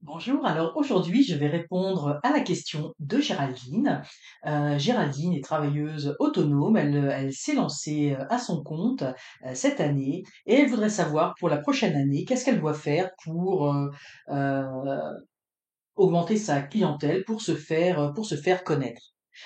Bonjour, alors aujourd'hui je vais répondre à la question de Géraldine. Géraldine est travailleuse autonome, elle s'est lancée à son compte cette année et elle voudrait savoir pour la prochaine année qu'est-ce qu'elle doit faire pour euh, augmenter sa clientèle, pour se faire connaître.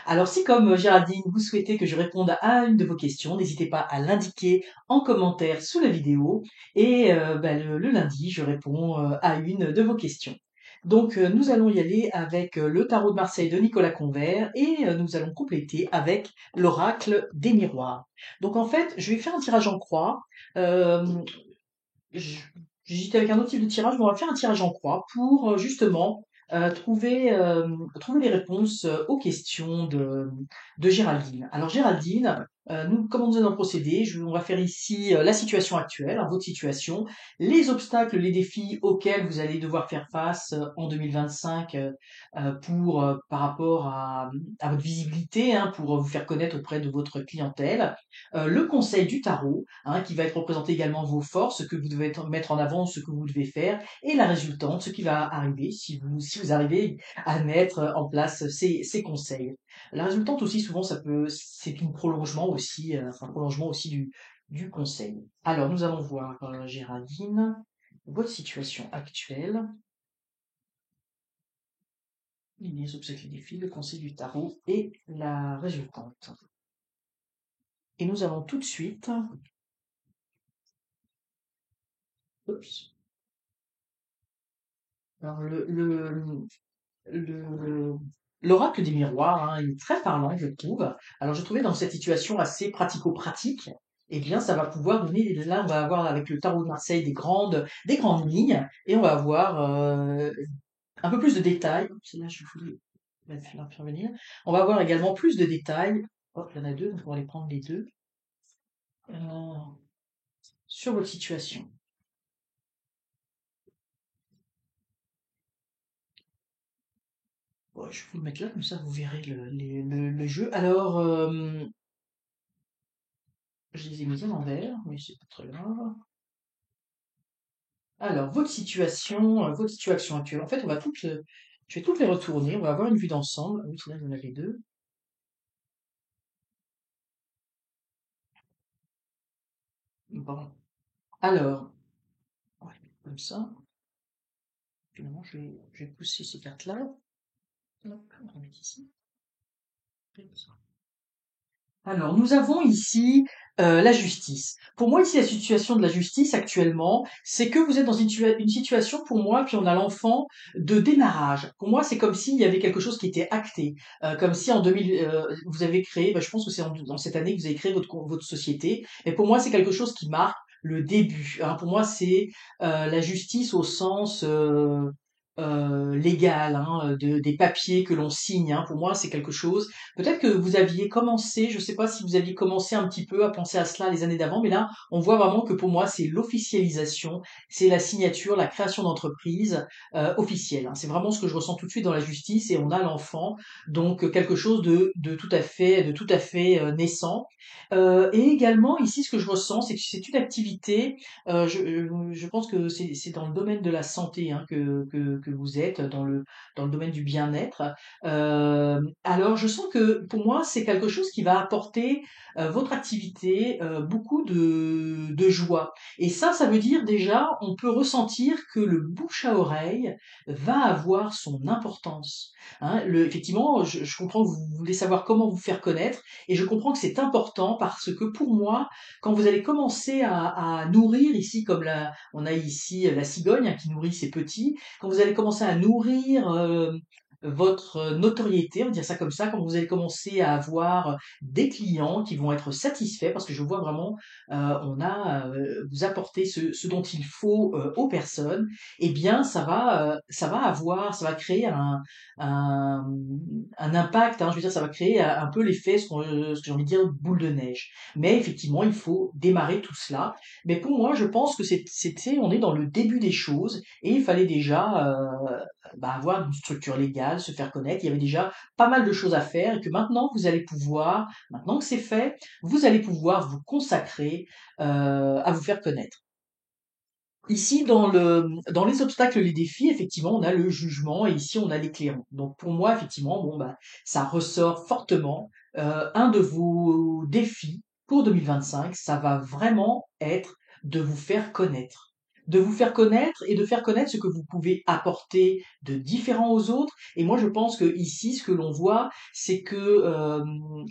Alors si comme Géraldine, vous souhaitez que je réponde à une de vos questions, n'hésitez pas à l'indiquer en commentaire sous la vidéo et le lundi, je réponds à une de vos questions. Donc nous allons y aller avec le tarot de Marseille de Nicolas Convert et nous allons compléter avec l'oracle des miroirs. Donc en fait, je vais faire un tirage en croix. Euh, j- J'hésitais avec un autre type de tirage, mais on va faire un tirage en croix pour justement trouver les réponses aux questions de Géraldine. Alors Géraldine, comment nous allons procéder? On va faire ici la situation actuelle, hein, votre situation, les obstacles, les défis auxquels vous allez devoir faire face en 2025 par rapport à votre visibilité, hein, pour vous faire connaître auprès de votre clientèle. Le conseil du tarot, hein, qui va être représenté également vos forces, ce que vous devez mettre en avant, ce que vous devez faire, et la résultante, ce qui va arriver si vous arrivez à mettre en place ces conseils. La résultante aussi, souvent, c'est un prolongement aussi du conseil. Alors, nous allons voir, Géraldine, votre situation actuelle, les obstacles et défis, le conseil du tarot et la résultante. Et nous allons tout de suite, oups, alors le l'oracle des miroirs, hein, il est très parlant, je trouve. Alors, je trouvais dans cette situation assez pratico-pratique, eh bien, ça va pouvoir donner, là, on va avoir avec le tarot de Marseille des grandes lignes, et on va avoir un peu plus de détails. Oups, là, je voulais faire venir. On va avoir également plus de détails. Hop, il y en a deux, donc on va les prendre les deux. Euh, sur votre situation. Bon, je vais vous le mettre là, comme ça vous verrez le jeu. Alors, je les ai mis à l'envers, mais c'est pas très grave. Alors, votre situation actuelle. En fait, je vais toutes les retourner. On va avoir une vue d'ensemble. Ah oui, là, il y en avait deux. Bon. Alors, on va les mettre comme ça. Finalement, je vais pousser ces cartes-là. Hop, on va les mettre ici. Comme ça. Alors, nous avons ici la justice. Pour moi, ici, la situation de la justice actuellement, c'est que vous êtes dans une situation, pour moi, puis on a l'enfant de démarrage. Pour moi, c'est comme s'il y avait quelque chose qui était acté, comme si en 2000, vous avez créé, je pense que c'est dans cette année que vous avez créé votre société. Et pour moi, c'est quelque chose qui marque le début, hein. Pour moi, c'est la justice au sens légal, hein, des papiers que l'on signe, hein. Pour moi, c'est quelque chose. Peut-être que vous aviez commencé, je ne sais pas si vous aviez commencé un petit peu à penser à cela les années d'avant, mais là, on voit vraiment que pour moi, c'est l'officialisation, c'est la signature, la création d'entreprise officielle, hein. C'est vraiment ce que je ressens tout de suite dans la justice et on a l'enfant, donc quelque chose de tout à fait naissant. Et également ici, ce que je ressens, c'est que c'est une activité. Je pense que c'est dans le domaine de la santé, hein, que vous êtes dans le domaine du bien-être. Alors je sens que pour moi, c'est quelque chose qui va apporter, votre activité, beaucoup de joie et ça veut dire déjà, on peut ressentir que le bouche à oreille va avoir son importance, hein. Le Effectivement, je comprends que vous voulez savoir comment vous faire connaître et je comprends que c'est important parce que pour moi, quand vous allez commencer à nourrir ici, on a ici la cigogne, hein, qui nourrit ses petits, quand vous allez commencer à nourrir votre notoriété, on va dire ça comme ça, quand vous allez commencer à avoir des clients qui vont être satisfaits, parce que je vois vraiment, vous apporter ce dont il faut aux personnes, eh bien, ça va créer un, un impact, hein, je veux dire, ça va créer un peu l'effet, ce que j'ai envie de dire, boule de neige. Mais effectivement, il faut démarrer tout cela. Mais pour moi, je pense que on est dans le début des choses et il fallait déjà avoir une structure légale, se faire connaître. Il y avait déjà pas mal de choses à faire et que maintenant que c'est fait, vous allez pouvoir vous consacrer à vous faire connaître. Ici, dans les obstacles, les défis, effectivement, on a le jugement et ici, on a l'éclairant. Donc, pour moi, effectivement, bon, bah, ça ressort fortement. Un de vos défis pour 2025, ça va vraiment être de vous faire connaître. De vous faire connaître et de faire connaître ce que vous pouvez apporter de différent aux autres. Et moi, je pense que ici, ce que l'on voit, c'est que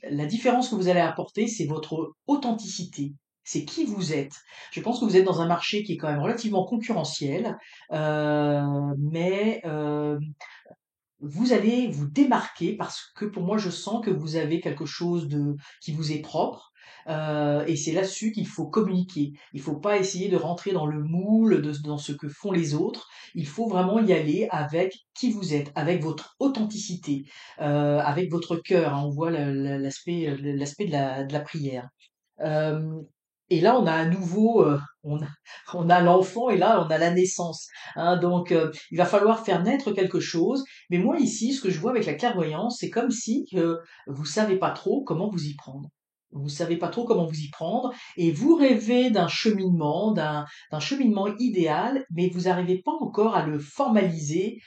la différence que vous allez apporter, c'est votre authenticité. C'est qui vous êtes. Je pense que vous êtes dans un marché qui est quand même relativement concurrentiel, mais vous allez vous démarquer parce que pour moi, je sens que vous avez quelque chose de qui vous est propre, et c'est là-dessus qu'il faut communiquer. Il faut pas essayer de rentrer dans le moule dans ce que font les autres. Il faut vraiment y aller avec qui vous êtes, avec votre authenticité, avec votre cœur, hein. On voit l'aspect de la prière. Euh, et là, on a à nouveau, on a l'enfant et là, on a la naissance, hein. Donc, il va falloir faire naître quelque chose. Mais moi, ici, ce que je vois avec la clairvoyance, c'est comme si vous savez pas trop comment vous y prendre. Vous savez pas trop comment vous y prendre et vous rêvez d'un cheminement idéal, mais vous n'arrivez pas encore à le formaliser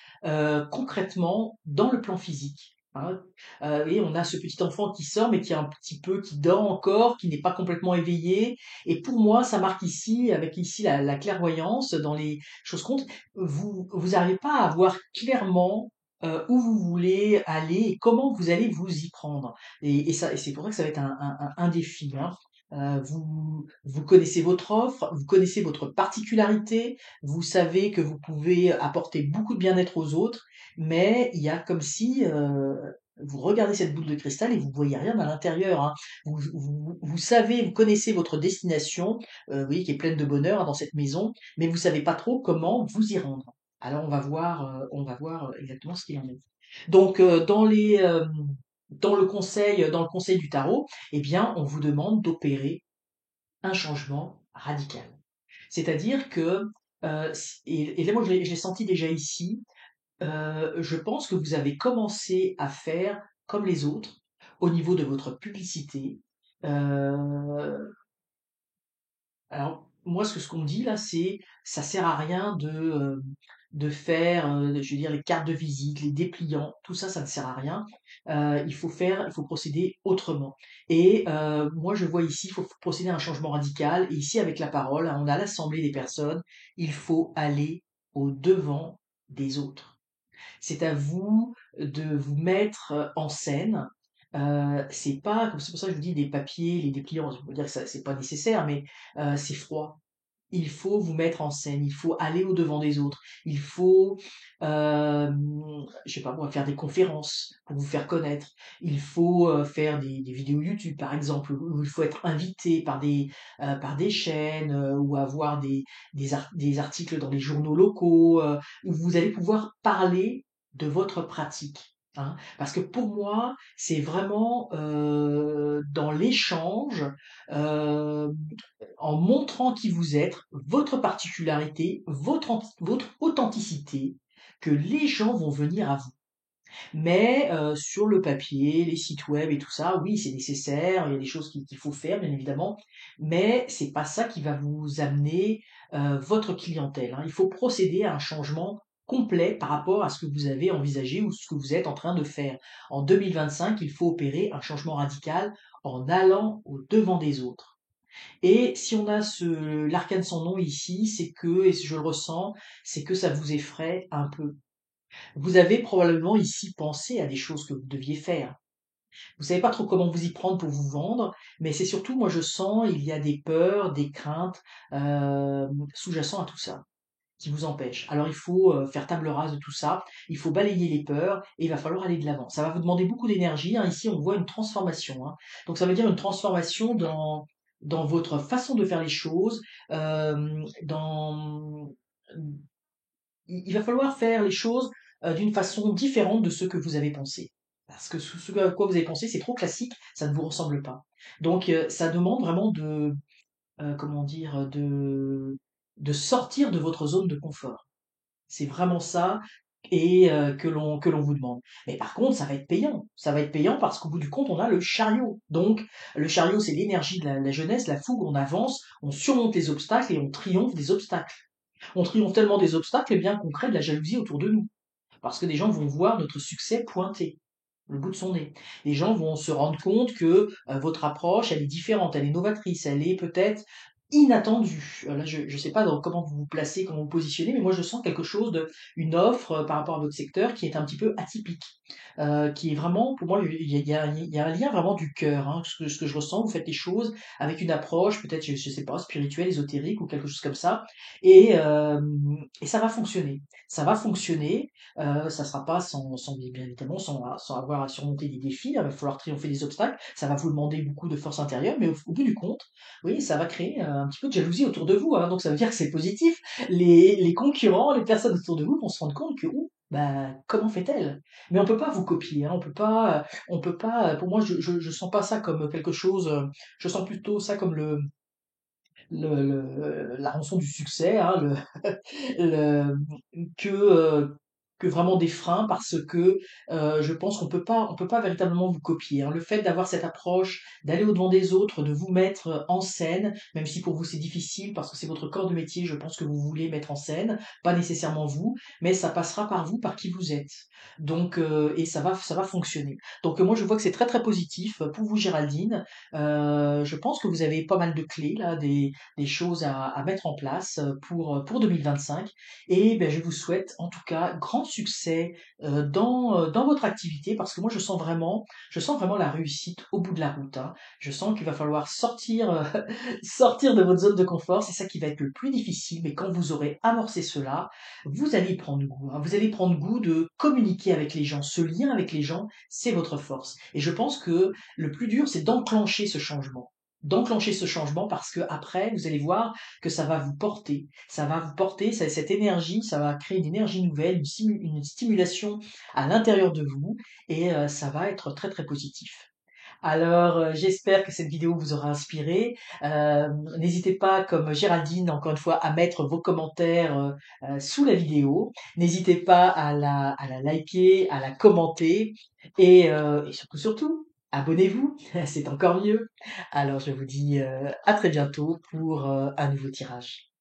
concrètement dans le plan physique, hein. Et on a ce petit enfant qui sort, mais qui est un petit peu, qui dort encore, qui n'est pas complètement éveillé. Et pour moi, ça marque ici, avec ici la clairvoyance dans les choses comptent, vous n'arrivez pas à voir clairement où vous voulez aller et comment vous allez vous y prendre. Et c'est pour ça que ça va être un défi, hein. Vous connaissez votre offre, vous connaissez votre particularité, vous savez que vous pouvez apporter beaucoup de bien-être aux autres, mais il y a comme si vous regardez cette boule de cristal et vous voyez rien à l'intérieur, hein. Vous savez, vous connaissez votre destination, vous voyez, qui est pleine de bonheur, hein, dans cette maison, mais vous savez pas trop comment vous y rendre. Alors on va voir exactement ce qu'il en est. Donc dans le conseil du tarot, eh bien, on vous demande d'opérer un changement radical. C'est-à-dire que et là moi je l'ai senti déjà ici, je pense que vous avez commencé à faire comme les autres au niveau de votre publicité. Heu, alors moi ce qu'on me dit là, c'est ça sert à rien de faire, je veux dire les cartes de visite, les dépliants, tout ça, ça ne sert à rien. Il faut procéder autrement. Et moi je vois ici, il faut procéder à un changement radical. Et ici avec la parole, hein, on a l'assemblée des personnes, il faut aller au-devant des autres. C'est à vous de vous mettre en scène. C'est pas, c'est pour ça que je vous dis des papiers, les dépliants, je veux dire que ça, c'est pas nécessaire, mais c'est froid. Il faut vous mettre en scène, il faut aller au-devant des autres, il faut, je sais pas moi, faire des conférences pour vous faire connaître. Il faut faire des vidéos YouTube, par exemple, où il faut être invité par des chaînes ou avoir des articles dans les journaux locaux, où vous allez pouvoir parler de votre pratique, hein. Parce que pour moi, c'est vraiment dans l'échange, euh, en montrant qui vous êtes, votre particularité, votre authenticité, que les gens vont venir à vous. Mais sur le papier, les sites web et tout ça, oui, c'est nécessaire, il y a des choses qu'il faut faire, bien évidemment, mais c'est pas ça qui va vous amener votre clientèle, hein. Il faut procéder à un changement complet par rapport à ce que vous avez envisagé ou ce que vous êtes en train de faire. En 2025, il faut opérer un changement radical en allant au devant des autres. Et si on a l'arcane sans nom ici, c'est que, et je le ressens, c'est que ça vous effraie un peu. Vous avez probablement ici pensé à des choses que vous deviez faire. Vous savez pas trop comment vous y prendre pour vous vendre, mais c'est surtout, moi je sens, il y a des peurs, des craintes sous-jacentes à tout ça qui vous empêchent. Alors il faut faire table rase de tout ça, il faut balayer les peurs et il va falloir aller de l'avant. Ça va vous demander beaucoup d'énergie, hein. Ici on voit une transformation, hein. Donc ça veut dire une transformation dans votre façon de faire les choses, dans il va falloir faire les choses d'une façon différente de ce que vous avez pensé. Parce que ce à quoi vous avez pensé, c'est trop classique, ça ne vous ressemble pas. Donc ça demande vraiment comment dire, de sortir de votre zone de confort. C'est vraiment ça et que l'on vous demande. Mais par contre, ça va être payant. Ça va être payant parce qu'au bout du compte, on a le chariot. Donc, le chariot, c'est l'énergie de la jeunesse, la fougue, on avance, on surmonte les obstacles et on triomphe des obstacles. On triomphe tellement des obstacles, eh bien, qu'on crée de la jalousie autour de nous. Parce que des gens vont voir notre succès pointer le bout de son nez. Les gens vont se rendre compte que votre approche, elle est différente, elle est novatrice, elle est peut-être inattendue. Là, je ne sais pas comment vous vous placez, comment vous positionnez, mais moi, je sens quelque chose une offre par rapport à votre secteur qui est un petit peu atypique, qui est vraiment, pour moi, il y a un lien vraiment du cœur, hein, ce que je ressens. Vous faites les choses avec une approche, peut-être, je sais pas, spirituelle, ésotérique ou quelque chose comme ça, et ça va fonctionner. Ça va fonctionner. Ça sera pas sans bien évidemment sans avoir à surmonter des défis. Il va falloir triompher des obstacles. Ça va vous demander beaucoup de force intérieure, mais au bout du compte, oui, ça va créer un petit peu de jalousie autour de vous, hein. Donc ça veut dire que c'est positif. Les concurrents, les personnes autour de vous vont se rendre compte que ouh, bah, comment fait-elle? Mais on peut pas vous copier, hein. On peut pas. Pour moi, je sens pas ça comme quelque chose. Je sens plutôt ça comme la rançon du succès, hein, le, que vraiment des freins parce que je pense qu'on peut pas véritablement vous copier, hein. Le fait d'avoir cette approche, d'aller au-devant des autres, de vous mettre en scène, même si pour vous c'est difficile parce que c'est votre corps de métier, je pense que vous voulez mettre en scène, pas nécessairement vous, mais ça passera par vous, par qui vous êtes. Donc, et ça va fonctionner. Donc moi je vois que c'est très très positif pour vous Géraldine. Je pense que vous avez pas mal de clés là, des choses à mettre en place pour 2025. Et ben, je vous souhaite en tout cas grand succès dans votre activité parce que moi je sens vraiment la réussite au bout de la route, hein. Je sens qu'il va falloir sortir, sortir de votre zone de confort. C'est ça qui va être le plus difficile. Mais quand vous aurez amorcé cela, vous allez y prendre goût, hein. Vous allez prendre goût de communiquer avec les gens. Ce lien avec les gens, c'est votre force. Et je pense que le plus dur, c'est d'enclencher ce changement parce que après vous allez voir que ça va vous porter cette énergie, ça va créer une énergie nouvelle, une stimulation à l'intérieur de vous et ça va être très très positif. Alors, j'espère que cette vidéo vous aura inspiré. N'hésitez pas, comme Géraldine, encore une fois, à mettre vos commentaires sous la vidéo. N'hésitez pas à la liker, à la commenter et surtout, surtout, abonnez-vous, c'est encore mieux. Alors, je vous dis à très bientôt pour un nouveau tirage.